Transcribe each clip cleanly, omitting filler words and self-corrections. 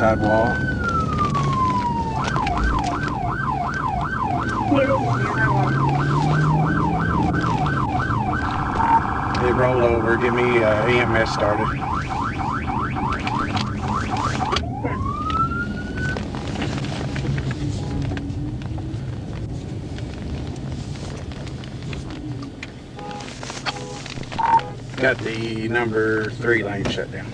side wall. It rolled over. Give me EMS started. Got the number 3 lane shut down.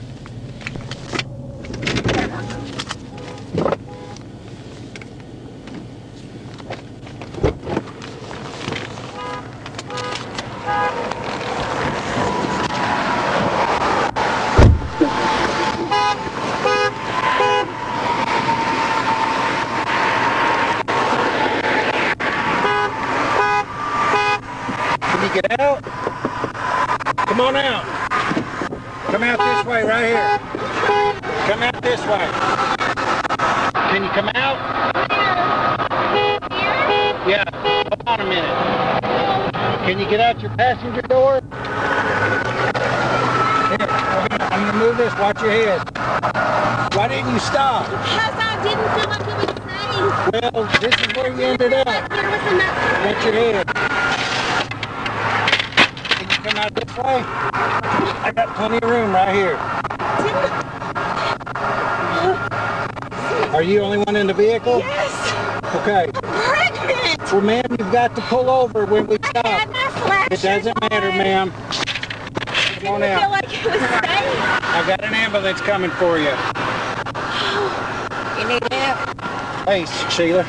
Can you get out? Come on out. Come out this way, right here. Come out this way. Can you come out? Yeah, hold on a minute. Can you get out your passenger door? Here, I'm gonna move this, watch your head. Why didn't you stop? Because I didn't feel like it was safe. Well, this is where you ended up. There was enough. Watch your head. Can you come out this way? I got plenty of room right here. Are you the only one in the vehicle? Yes. Okay. I'm pregnant. Well, ma'am, you've got to pull over when we stop. I had my flashers It doesn't matter, on. ma'am. I Come on didn't feel out. like it was safe. I've got an ambulance coming for you. You need help? Hey, Sheila.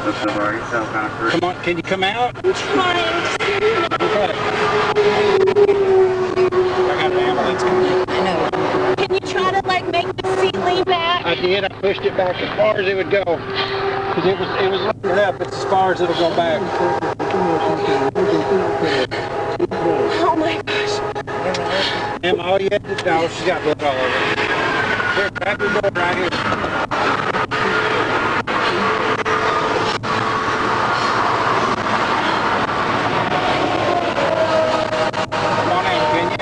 Come on, can you come out? I'm trying to. Okay. I got an ambulance coming. I know. Can you try to like make the seat lean back? I did. I pushed it back as far as it would go. Because it was lifted up. It's as far as it'll go back. Oh my gosh. Emma, all you had to know, she's got blood all over. Here, grab your door right here. Come on in, can you?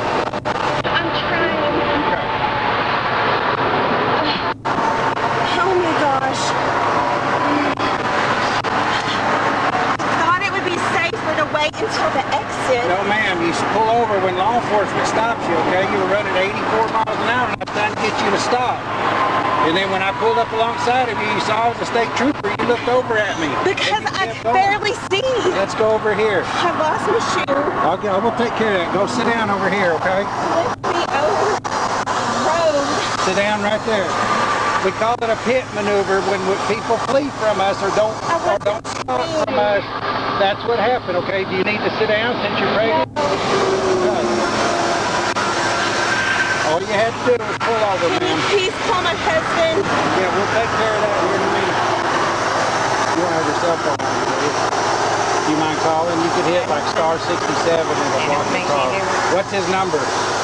I'm trying. Okay. Oh my gosh. I thought it would be safer to wait until the exit. No, ma'am, you pull over when law enforcement stops you, okay? You were running 84 miles an hour and I'm trying to get you to stop. And then when I pulled up alongside of you, you saw I was a state trooper, you looked over at me. Because I could barely see. Let's go over here. I lost my shoe. Okay, I will take care of that. Go sit down over here, okay? Lift me over the road. Sit down right there. We call it a pit maneuver when people flee from us or don't stop from us. That's what happened, okay? Do you need to sit down since you're pregnant? Okay. All you had to do was pull over, Can you ma'am. please call my husband? Yeah, we'll take care of that here in a minute. You don't have your cell phone on you, do you? Do you mind calling? You could hit like star 67 and it'll block the call. What's his number?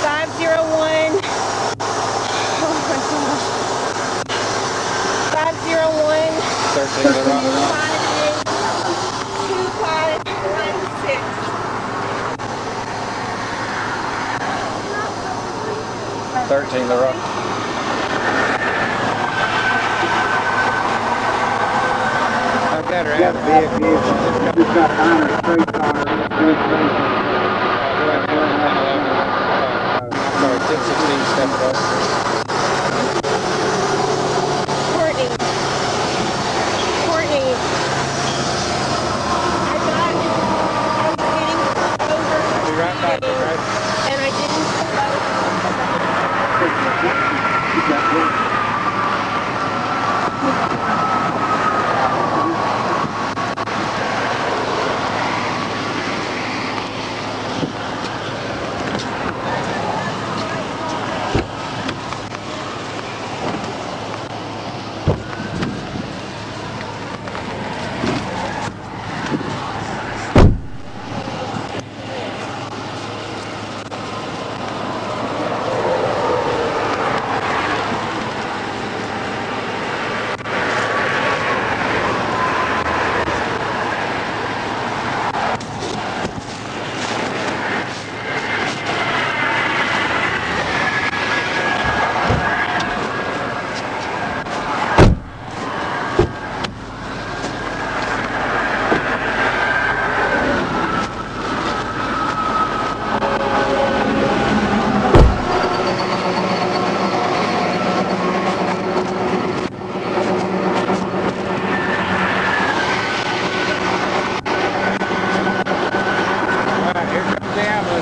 501. Oh my gosh. 501. 13 to rock. 2596. 13 the rock. I've got her out of the vehicle. She's got minor streets on her. Sorry, 1016, step it up. Courtney. I was getting over. I'll be right back, okay? And I didn't pull over.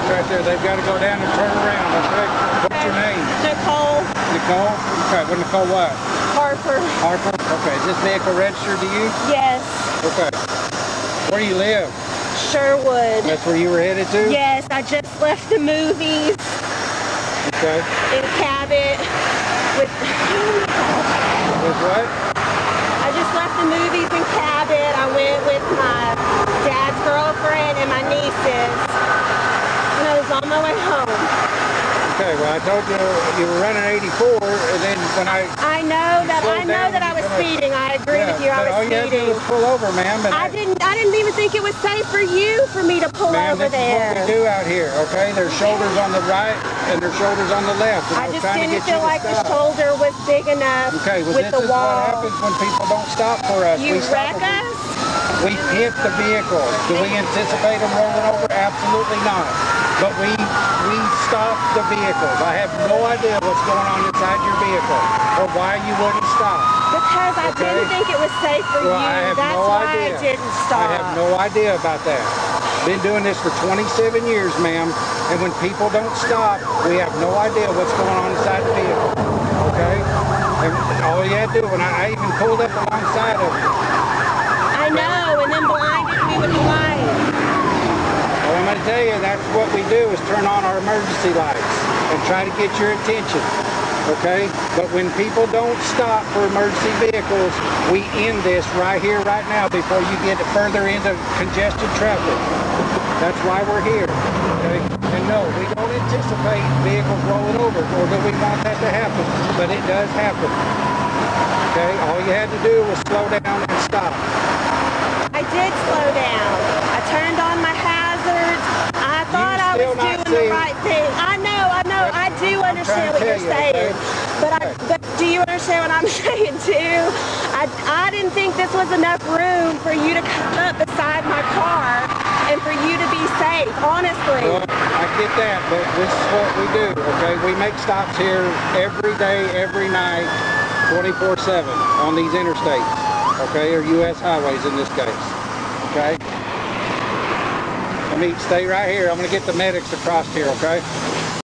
right there. They've got to go down and turn around, okay? What's your name? Nicole. Nicole? Okay, well, Nicole what? Harper. Harper? Okay, is this vehicle registered to you? Yes. Okay. Where do you live? Sherwood. That's where you were headed to? Yes, I just left the movies. Okay. In Cabot with... With what? I just left the movies in Cabot. I went with my dad's girlfriend and my nieces. And I was on my way home. Okay, well I told you you were running 84, and then when I know that I was speeding. I agree with you. I was all you had to do was pull over, ma'am. I didn't even think it was safe for you for me to pull over there. This is what we do out here, okay? There's shoulders on the right and there's shoulders on the left. I just didn't feel like the shoulder was big enough with the wall. What happens when people don't stop for us. You wreck us? We hit the vehicle. Do we anticipate them rolling over? Absolutely not. But we stop the vehicles. I have no idea what's going on inside your vehicle or why you wouldn't stop. Because I didn't think it was safe for you. That's why I didn't stop. I have no idea about that. Been doing this for 27 years, ma'am, and when people don't stop, we have no idea what's going on inside the vehicle. Okay? And all you had to do, and I even pulled up alongside of you. I know, and then blinded me with the light. Well, I'm going to tell you, that's what we do is turn on our emergency lights and try to get your attention, okay? But when people don't stop for emergency vehicles, we end this right here, right now, before you get further into congested traffic. That's why we're here, okay? And no, we don't anticipate vehicles rolling over, or do we want that to happen, but it does happen, okay? All you had to do was slow down and stop. I did slow down. I turned on my hazards. I thought I was doing the right thing. I know. I do understand what you're saying. Okay? But do you understand what I'm saying too? I didn't think this was enough room for you to come up beside my car and for you to be safe, honestly. Well, I get that, but this is what we do, okay? We make stops here every day, every night, 24/7 on these interstates. Okay, or U.S. highways in this case, okay? Let me stay right here. I'm going to get the medics across here, okay?